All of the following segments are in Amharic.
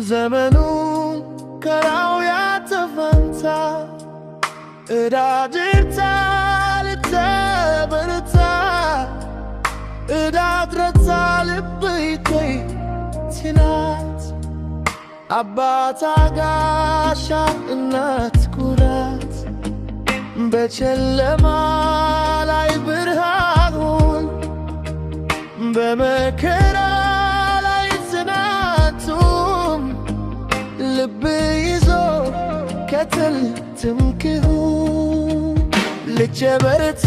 ዘመኑን ከራው ያተፈንታ እዳድርታ ልተበርታ እዳድረታ ልብይተይ ትናት አባት ጋሻ እናት ኩራት በጨለማ ላይ ብርሃኑን በመከራ ላይ ጽናቱን ልብ ይዞ ከትል ትምክሁ ልጄ በርታ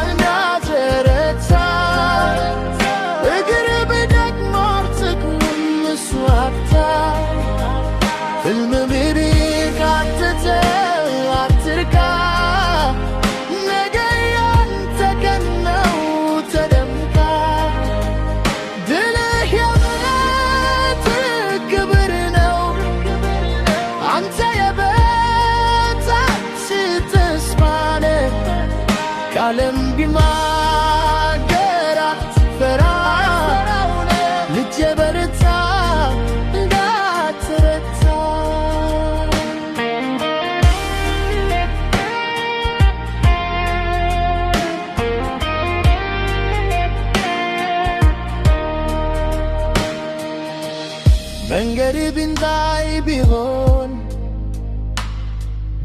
እንዳትረታ እግር ብደክም ጥቅሙን መስዋዕታ ሕልም ቢርቅ አትርካ ነገ ያንተ ቀን ነው ተደምቃ ድልህ የእምነት ክብር ነው አንተ የበታች ተስፋ ነህ ከዓለም ቢማገር አትፈራ ልጄ በርታ እንዳትረታ መንገድ ቢንታይ ቢሆን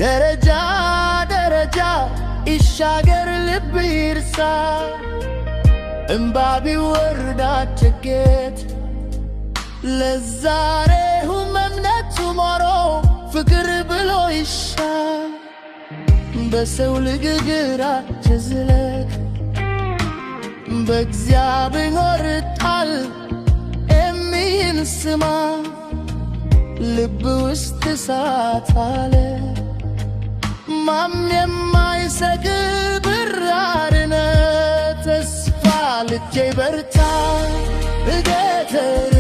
ደረጃ ደረጃ ይሻገር ልብ ይርሳ እምባ ቢወርድ አትጌት ለዛሬውም እምነቱ ኖሮ ፍቅር ብሎ ይሻል በሰው ልጅ ግራ አትዝለቅ በእግዚአብሔር ጣል የሚል ስማ ልብ ውስጥ እሳት አለ ማም የማይሰግድ ብርሃነ ተስፋ ልጄ በርታ እገተር